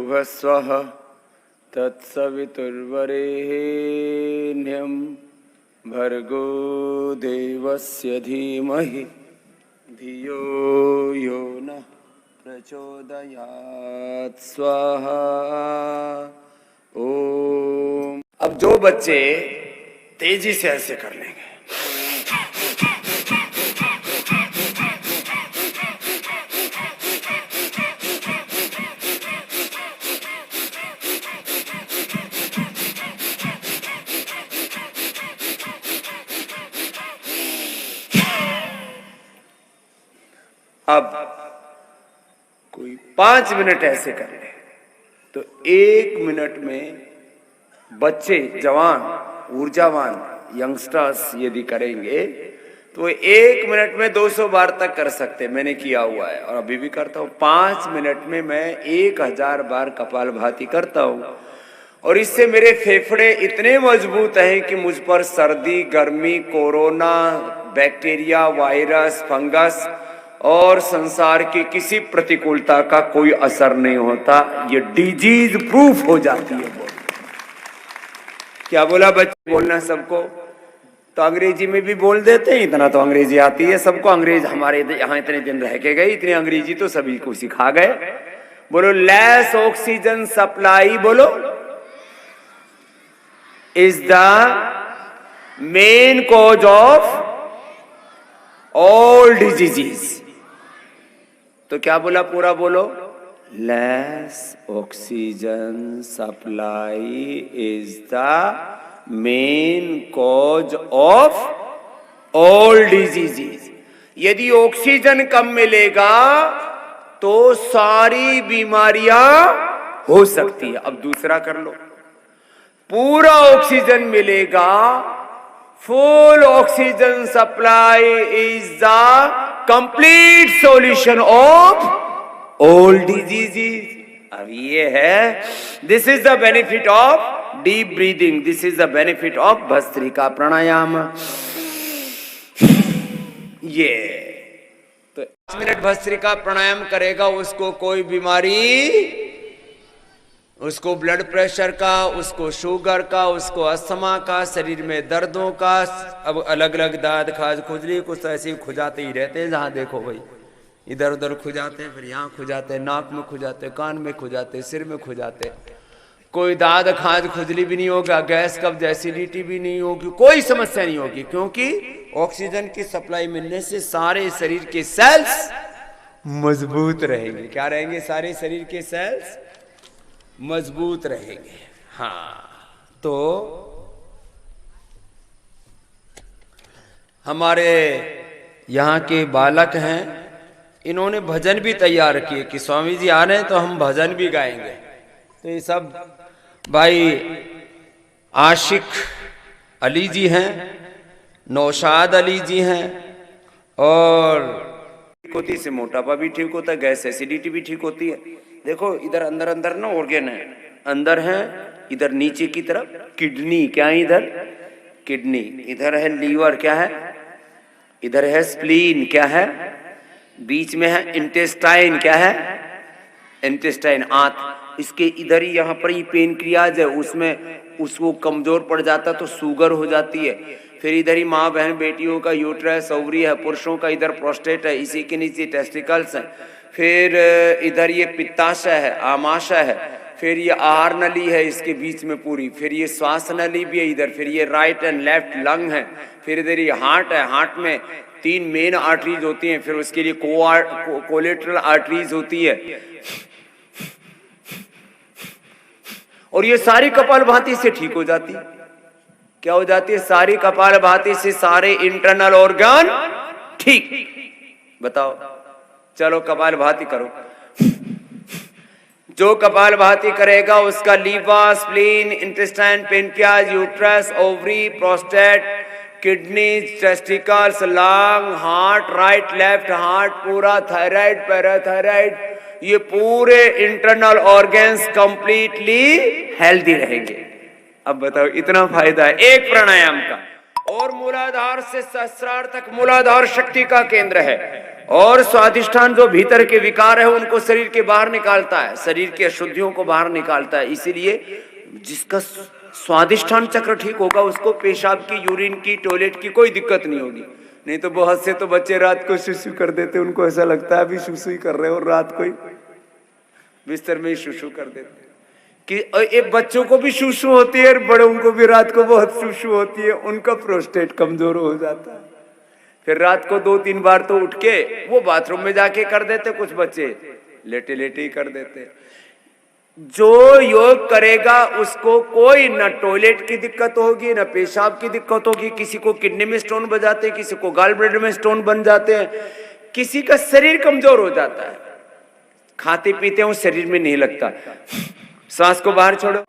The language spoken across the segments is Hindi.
भुवस्वः तत्सवितुर्वरेण्यं भर्गो देवस्य धीमहि धियो यो नः प्रचोदयात् स्वाहा। ओम। अब जो बच्चे तेजी से ऐसे कर लेंगे, अब कोई 5 मिनट ऐसे कर ले तो 1 मिनट में बच्चे, जवान, ऊर्जावान यंगस्टर्स यदि करेंगे तो 1 मिनट में 200 बार तक कर सकते। मैंने किया हुआ है और अभी भी करता हूँ। 5 मिनट में मैं 1000 बार कपालभाति करता हूँ और इससे मेरे फेफड़े इतने मजबूत हैं कि मुझ पर सर्दी, गर्मी, कोरोना, बैक्टीरिया, वायरस, फंगस और संसार की किसी प्रतिकूलता का कोई असर नहीं होता। ये डिजीज प्रूफ हो जाती है। क्या बोला बच्चे? बोलना सबको। तो अंग्रेजी में भी बोल देते हैं, इतना तो अंग्रेजी आती है सबको। अंग्रेज हमारे यहाँ इतने दिन रह के गए, इतनी अंग्रेजी तो सभी को सिखा गए। बोलो, लेस ऑक्सीजन सप्लाई, बोलो, is the main cause of all diseases. तो क्या बोला? पूरा बोलो। Less oxygen supply is the main cause of all diseases. यदि ऑक्सीजन कम मिलेगा तो सारी बीमारियां हो सकती है। अब दूसरा कर लो। पूरा ऑक्सीजन मिलेगा, full oxygen supply is the complete solution of all diseases. अब ये है, this is the benefit of deep breathing, this is the benefit of bhastrika pranayama. ये तो 5 मिनट भस्त्रिका प्राणायाम करेगा, उसको कोई बीमारी, उसको ब्लड प्रेशर का, उसको शुगर का, उसको अस्थमा का, शरीर में दर्दों का, अब अलग अलग दाद, खाज, खुजली, कुछ ऐसे ही खुजाते ही रहते हैं। जहां देखो भाई इधर उधर खुजाते हैं, फिर यहाँ खुजाते हैं, नाक में खुजाते, कान में खुजाते, सिर में खुजाते। कोई दाद, खाज, खुजली भी नहीं होगा, गैस, कब्ज, एसिडिटी भी नहीं होगी, कोई समस्या नहीं होगी, क्योंकि ऑक्सीजन की सप्लाई मिलने से सारे शरीर के सेल्स मजबूत रहेंगे। क्या रहेंगे? सारे शरीर के सेल्स मजबूत रहेंगे। हाँ, तो हमारे यहाँ के बालक हैं, इन्होंने भजन भी तैयार किए कि स्वामी जी आ रहे हैं तो हम भजन भी गाएंगे। तो ये सब भाई आशिक अली जी हैं, नौशाद अली जी हैं, और होती से मोटापा भी ठीक होता है, गैस, एसिडिटी भी ठीक होती है। देखो इधर अंदर अंदर ना ऑर्गन है, अंदर है, इधर नीचे की तरफ किडनी, क्या है इधर? किडनी। इधर है लीवर, क्या है? इधर है स्प्लीन, क्या है? बीच में है इंटेस्टाइन, क्या है? इंटेस्टाइन, आंत। इसके इधर ही यहाँ पर ही पेनक्रियाज है, उसमें उसको कमजोर पड़ जाता तो शुगर हो जाती है। फिर इधर ही माँ बहन बेटियों का यूट्रस, ओवरी है, पुरुषों का इधर प्रोस्टेट है, इसी के नीचे टेस्टिकल्स है। फिर इधर ये पित्ताशय है, आमाशय है, फिर ये आहार नली है इसके बीच में पूरी, फिर ये श्वास नली भी है इधर, फिर ये राइट एंड लेफ्ट लंग है, फिर इधर ये हार्ट है, हार्ट में 3 मेन आर्टरीज होती हैं, फिर उसके लिए कोलेटरल आर्टरीज होती है, और ये सारी कपालभाति से ठीक हो जाती है। क्या हो जाती है? सारी कपालभाति से सारे इंटरनल ऑर्गन ठीक। बताओ, चलो कपालभाति करो। जो कपालभाति करेगा उसका liver, spleen, intestine, pancreas, uterus, ovary, prostate, kidney, testicles, lung, heart, right left heart, पूरा थायराइड, पैराथायराइड, ये पूरे इंटरनल ऑर्गन्स कंप्लीटली हेल्दी रहेंगे। अब बताओ, इतना फायदा है एक प्राणायाम का। और मूलाधार से सहस्रार तक मूलाधार शक्ति का केंद्र है। और स्वादिष्ठान जो भीतर के विकार है उनको शरीर के बाहर निकालता है, शरीर की अशुद्धियों को बाहर निकालता है। इसीलिए जिसका स्वादिष्ठान चक्र ठीक होगा उसको पेशाब की, यूरिन की, टॉयलेट की कोई दिक्कत नहीं होगी। नहीं तो बहुत से तो बच्चे रात को सुसु कर देते, उनको ऐसा लगता है अभी सुसु ही कर रहे हो और रात को ही बिस्तर में ही सुसु कर देते कि एक बच्चों को भी सुसु होती है और बड़ों को भी रात को बहुत सुसु होती है, उनका प्रोस्टेट कमजोर हो जाता है। फिर रात को 2-3 बार तो उठ के वो बाथरूम में जाके कर देते, कुछ बच्चे लेटे लेटे ही कर देते। जो योग करेगा उसको कोई न टॉयलेट की दिक्कत होगी न पेशाब की दिक्कत होगी। किसी को किडनी में स्टोन बन जाते हैं, किसी को गॉल ब्लैडर में स्टोन बन जाते हैं, किसी का शरीर कमजोर हो जाता है, खाते पीते हैं शरीर में नहीं लगता। सांस को बाहर छोड़ो।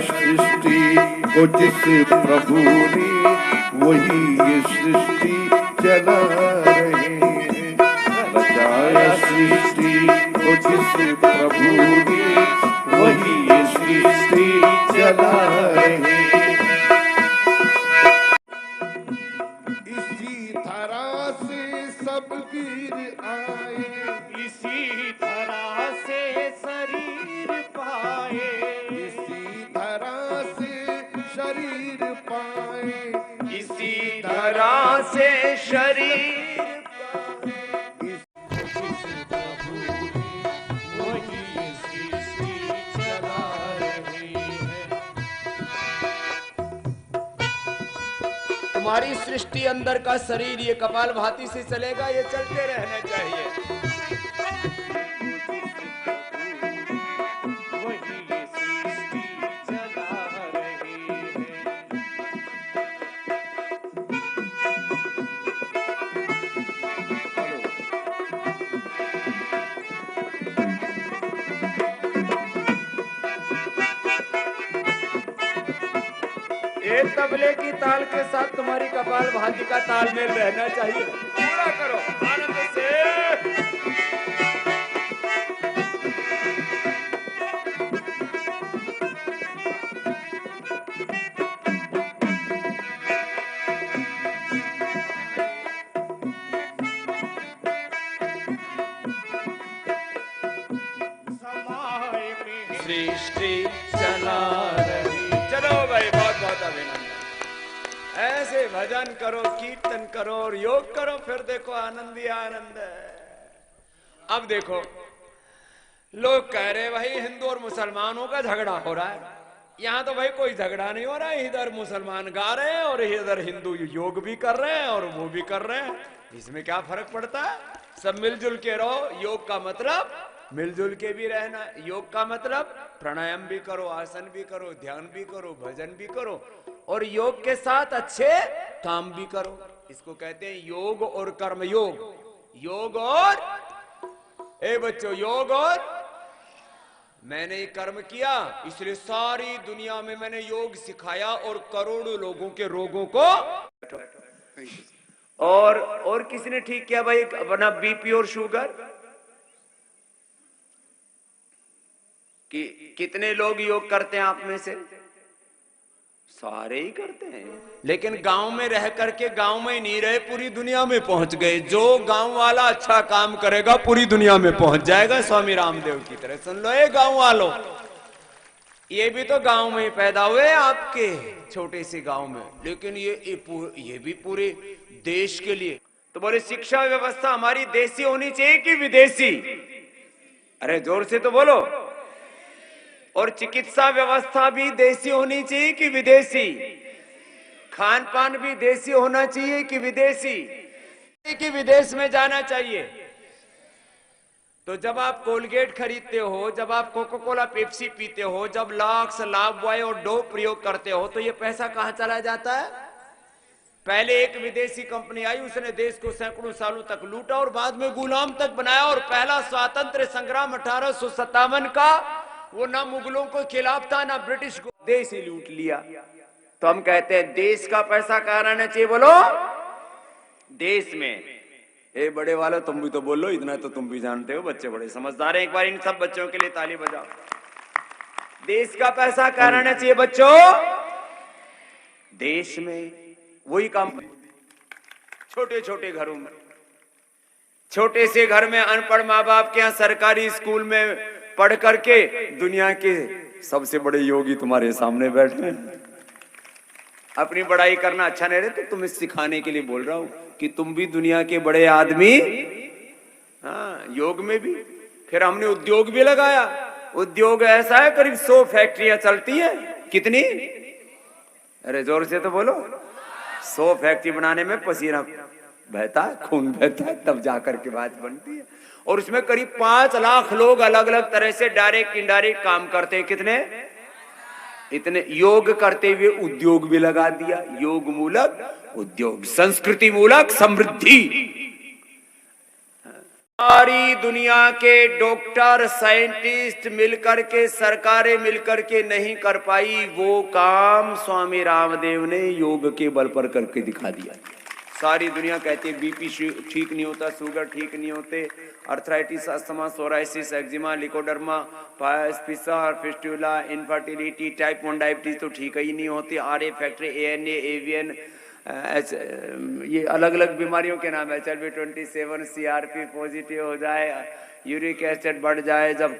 सृष्टि को जिस प्रभु ने वही ये सृष्टि चला रहे हैं। रचाया सृष्टि को जिस प्रभु ने वही ये सृष्टि चला रहे हैं। इसी धरा से सब वीर आए, इसी धरा से शरीर पाए, शरीर पाए, इसी धरा से शरीर वही सृष्टि चला रही है। तुम्हारी सृष्टि अंदर का शरीर ये कपालभाति से चलेगा, ये चलते रहना चाहिए। एक तबले की ताल के साथ तुम्हारी कपालभाति का तालमेल रहना चाहिए। पूरा करो आनंद से। सृष्टि चला रही। चलो भाई, बहुत बहुत अभिनंदन। ऐसे भजन करो, कीर्तन करो और योग करो, फिर देखो आनंद ही आनंद है। अब देखो लोग कह रहे भाई हिंदू और मुसलमानों का झगड़ा हो रहा है। यहाँ तो भाई कोई झगड़ा नहीं हो रहा है, इधर मुसलमान गा रहे हैं और इधर हिंदू योग भी कर रहे हैं और वो भी कर रहे हैं। इसमें क्या फर्क पड़ता है? सब मिलजुल के रहो। योग का मतलब मिलजुल के भी रहना। योग का मतलब प्राणायाम भी करो, आसन भी करो, ध्यान भी करो, भजन भी करो और योग के साथ अच्छे काम भी करो। इसको कहते हैं योग और कर्म योग। योग और बच्चों, योग और मैंने ये कर्म किया इसलिए सारी दुनिया में मैंने योग सिखाया और करोड़ों लोगों के रोगों को और किसने ठीक किया भाई अपना बीपी और शुगर? कि कितने लोग योग करते हैं आप में से? सारे ही करते हैं। लेकिन गांव में रह करके गांव में नहीं रहे, पूरी दुनिया में पहुंच गए। जो गांव वाला अच्छा काम करेगा पूरी दुनिया में पहुंच जाएगा, स्वामी रामदेव की तरह। सुन लो ये गांव वालों, ये भी तो गांव में पैदा हुए आपके छोटे से गांव में, लेकिन ये भी पूरे देश के लिए। तो बोले शिक्षा व्यवस्था हमारी देसी होनी चाहिए कि विदेशी? अरे जोर से तो बोलो। और चिकित्सा व्यवस्था भी देसी होनी चाहिए कि विदेशी? खान पान भी देसी होना चाहिए कि विदेशी? कि विदेश में जाना चाहिए। तो जब आप कोलगेट खरीदते हो, जब आप कोका कोला पेप्सी पीते हो, जब लॉक्स लाइफ बॉय और डो प्रयोग करते हो, तो ये पैसा कहां चला जाता है? पहले एक विदेशी कंपनी आई, उसने देश को सैकड़ों सालों तक लूटा और बाद में गुलाम तक बनाया। और पहला स्वातंत्र संग्राम 1857 का वो ना मुगलों को खिलाफ था ना ब्रिटिश को, देश ही लूट लिया। तो हम कहते हैं देश का पैसा कहाँ रहना चाहिए? बोलो देश में, ए बड़े वाले तुम भी तो बोलो, इतना तो तुम भी जानते हो, बच्चे बड़े समझदार हैं। एक बार इन सब बच्चों के लिए ताली बजाओ। देश का पैसा क्या रहना चाहिए बच्चों? देश में वही काम, छोटे छोटे घरों में, छोटे से घर में अनपढ़ माँ बाप के यहाँ सरकारी स्कूल में पढ़ करके दुनिया के सबसे बड़े योगी तुम्हारे सामने बैठे हैं। अपनी बड़ाई करना अच्छा नहीं रहे तो तुम्हें सिखाने के लिए बोल रहा हूं कि तुम भी दुनिया के बड़े आदमी, हाँ, योग में भी। फिर हमने उद्योग भी लगाया। उद्योग ऐसा है, करीब 100 फैक्ट्रियां चलती हैं। कितनी? अरे जोर से तो बोलो। 100 फैक्ट्री बनाने में पसीना बहता है, खून बहता है, तब जाकर के बात बनती है। और उसमें करीब 5 लाख लोग अलग अलग तरह से डायरेक्ट इनडायरेक्ट काम करते हैं। कितने? इतने। योग करते हुए उद्योग भी लगा दिया। योग मूलक उद्योग, संस्कृति मूलक समृद्धि। सारी दुनिया के डॉक्टर साइंटिस्ट मिलकर के, सरकारें मिलकर के नहीं कर पाई वो काम स्वामी रामदेव ने योग के बल पर करके दिखा दिया। सारी दुनिया कहती है बीपी ठीक नहीं होता, शुगर ठीक नहीं होते, arthritis, asthma, psoriasis, eczema, leucoderma, fissure, fistula, infertility, type 1 diabetes तो ठीक ही नहीं होती, आरए फैक्टर, एएनए, एवीएन, ये अलग अलग बीमारियों के नाम है। HbA27, CRP पॉजिटिव हो जाए, यूरिक एसिड बढ़ जाए, जब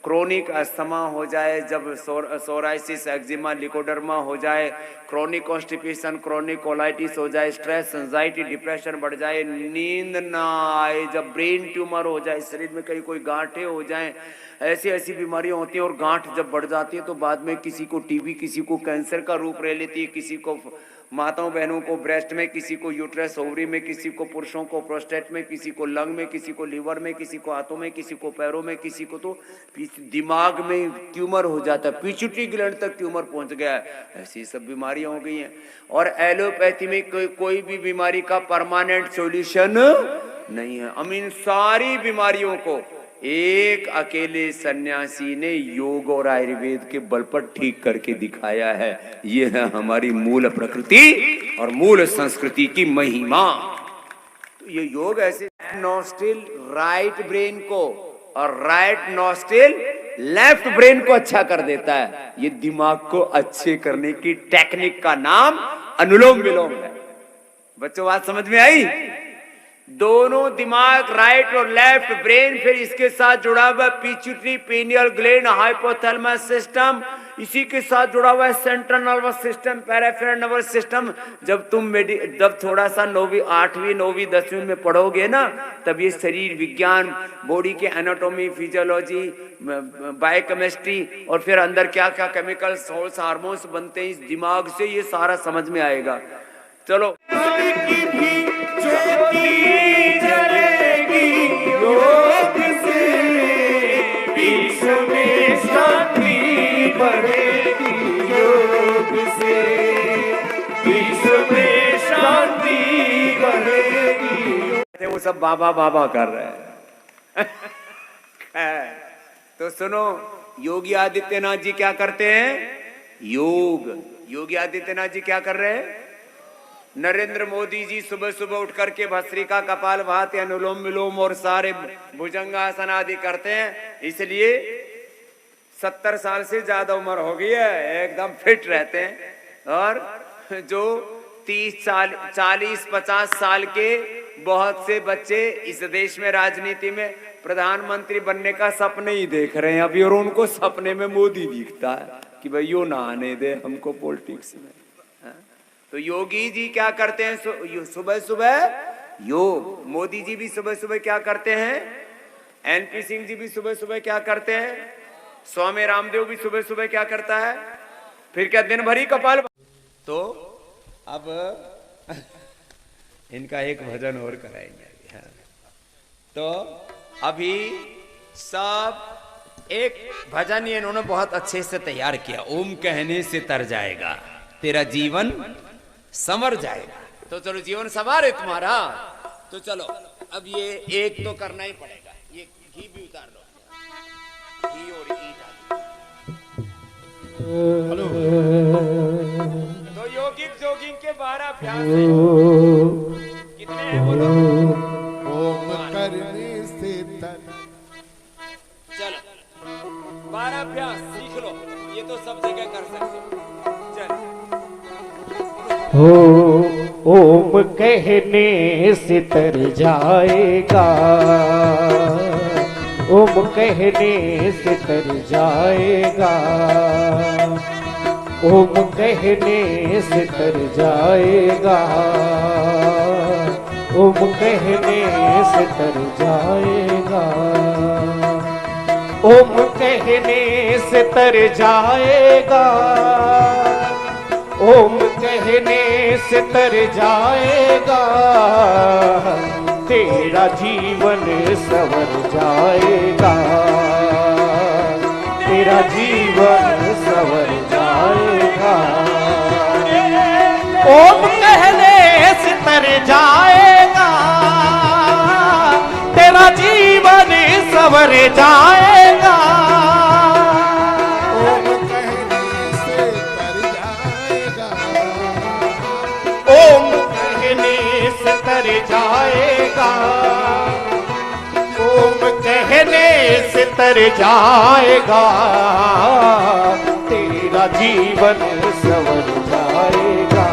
क्रोनिक अस्थमा हो जाए, जब सोराइसिस, एक्जिमा, लिकोडर्मा हो जाए, क्रोनिक कॉन्स्टिपेशन, क्रोनिक कोलाइटिस हो जाए, स्ट्रेस, एंजाइटी, डिप्रेशन बढ़ जाए, नींद ना आए, जब ब्रेन ट्यूमर हो जाए, शरीर में कहीं कोई गांठें हो जाएं, ऐसी ऐसी बीमारियां होती हैं। और गांठ जब बढ़ जाती है तो बाद में किसी को टीबी, किसी को कैंसर का रूप ले लेती है, किसी को माताओं बहनों को ब्रेस्ट में, किसी को यूट्रस ओवरी में, किसी को पुरुषों को प्रोस्टेट में, किसी को लंग में, किसी को लीवर में, किसी को हाथों में, किसी को पैरों में, किसी को तो दिमाग में ट्यूमर हो जाता है, पिट्यूटरी ग्लैंड तक ट्यूमर पहुंच गया है। ऐसी सब बीमारियां हो गई हैं। और एलोपैथी में कोई भी बीमारी का परमानेंट सॉल्यूशन नहीं है। हम इन सारी बीमारियों को एक अकेले सन्यासी ने योग और आयुर्वेद के बल पर ठीक करके दिखाया है। ये है हमारी मूल प्रकृति और मूल संस्कृति की महिमा। तो ये योग ऐसे नॉस्ट्रिल राइट ब्रेन को और राइट नॉस्ट्रिल लेफ्ट ब्रेन को अच्छा कर देता है। ये दिमाग को अच्छे करने की टेक्निक का नाम अनुलोम विलोम है। बच्चों बात समझ में आई? दोनों दिमाग, राइट और लेफ्ट ब्रेन, फिर इसके साथ जुड़ा हुआ pituitary, pineal gland, hypothalamus system, इसी के साथ जुड़ा हुआ है central nervous system, peripheral nervous system. जब तुम जब थोड़ा सा 9वीं 8वीं 9वीं 10वीं में पढ़ोगे ना, तब ये शरीर विज्ञान, बॉडी के एनाटॉमी, फिजियोलॉजी, बायोकेमिस्ट्री और फिर अंदर क्या क्या केमिकल्स, हार्मोन्स बनते हैं इस दिमाग से, ये सारा समझ में आएगा। चलो जलेगी योग से, विश्व में शांति बढ़ेगी योग से, विश्व में शांति बढ़ेगी। वो सब बाबा बाबा कर रहे हैं। तो सुनो, योगी आदित्यनाथ जी क्या करते हैं? योगी आदित्यनाथ जी क्या कर रहे हैं? नरेंद्र मोदी जी सुबह सुबह उठ करके भस्त्रिका, कपालभाति, अनुलोम विलोम और सारे भुजंगासन आदि करते हैं। इसलिए 70 साल से ज्यादा उम्र हो गई है, एकदम फिट रहते हैं। और जो 40-50 साल के बहुत से बच्चे इस देश में राजनीति में प्रधानमंत्री बनने का सपने ही देख रहे हैं अभी, और उनको सपने में मोदी दिखता है कि भाई यो ना आने दे हमको पॉलिटिक्स में। तो योगी जी क्या करते हैं? सुबह सुबह योग। मोदी जी भी सुबह सुबह क्या करते हैं? एनपी सिंह जी भी सुबह सुबह क्या करते हैं? स्वामी रामदेव भी सुबह सुबह क्या करता है? फिर क्या दिन भर ही कपाल। तो अब इनका एक भजन और कराएंगे। तो अभी सब एक भजन ये इन्होंने बहुत अच्छे से तैयार किया। ओम कहने से तर जाएगा तेरा जीवन, संवर जाएगा। तो चलो जीवन संवार है तुम्हारा। तो चलो अब ये एक तो करना ही पड़ेगा। ये घी भी उतार लो, घी और ईट। हेलो, तो योगिक जोगिंग के 12 अभ्यास है। कितने हैं बोलो। ओम करने से तन। चलो 12 अभ्यास सीख लो, ये तो सब जगह कर सकते हो। चलो हो ओम कहने से तर जाएगा, ओम कहने से तर जाएगा, ओम कहने से तर जाएगा, ओम कहने से तर जाएगा, ओम कहने से तर जाएगा, ओम कहने से तर जाएगा, तेरा जीवन संवर जाएगा, तेरा जीवन संवर जाएगा। ओम कहने से तर जाएगा, तेरा जीवन संवर जाएगा। ओम कहने से तर जाएगा। ओम कहने से तर जाएगा, तेरा जीवन संवर जाएगा,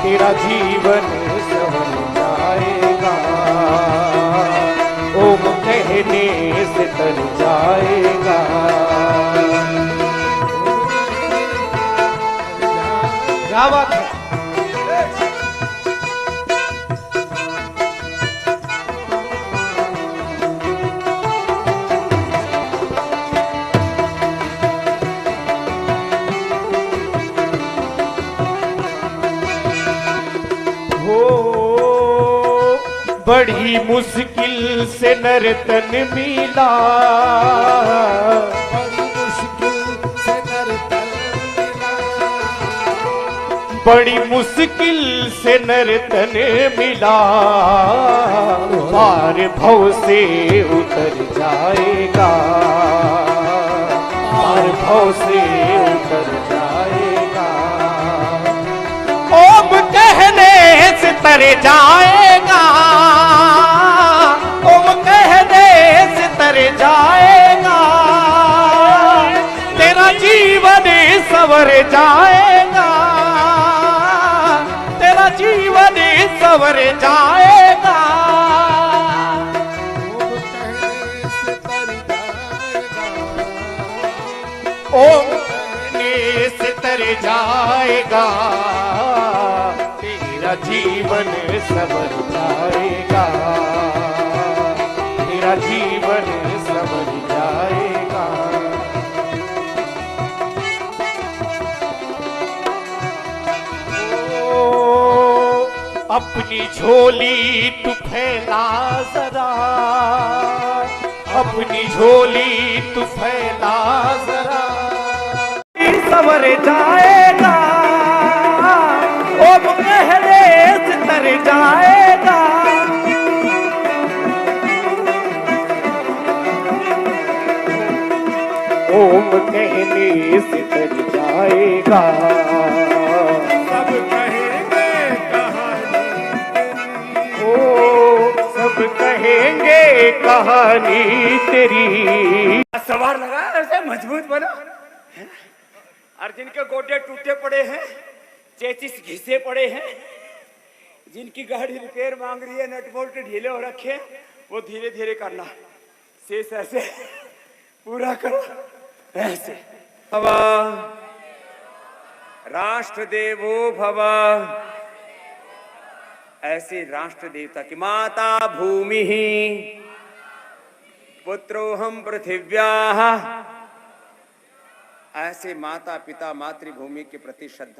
तेरा जीवन संवर जाएगा। ओम कहने से तर जाएगा। क्या बात है। बड़ी मुश्किल से नर्तन मिला, बड़ी मुश्किल से नर्तन मिला, बड़ी मुश्किल से नर्तन मिला, पार भव से उतर जाएगा, पार भव से उतर जाएगा। ओम कहने से तर जाएगा, ओम कहने से तर जाएगा, तेरा जीवन संवर जाएगा, तेरा जीवन संवर जाएगा। ओम कहने से तर जाएगा। ओम कहने से तर जाएगा, तेरा जीवन संवर जाएगा, तेरा जीवन संवर जाएगा। ओ, अपनी झोली तू फैला जरा, अपनी झोली तू फैला जरा, संवर जाएगा। ओम कहने से तर जाएगा, ओम कहने से तर जाएगा। सब कहेंगे कहानी तेरी। ओ सब कहेंगे कहानी तेरी। सवार लगा ऐसे मजबूत बना। और जिनके गोडे टूटे पड़े हैं, चेचिस घिसे पड़े हैं, जिनकी गाड़ी रिपेयर मांग रही है, नट बोल्ट ढीले हो रखे हैं, वो धीरे धीरे करना, शेष ऐसे पूरा करो ऐसे। भव राष्ट्र देवो भव, ऐसे राष्ट्र देवता की माता भूमि पुत्रोहम पृथिव्याः, ऐसे माता पिता मातृभूमि के प्रति श्रद्धा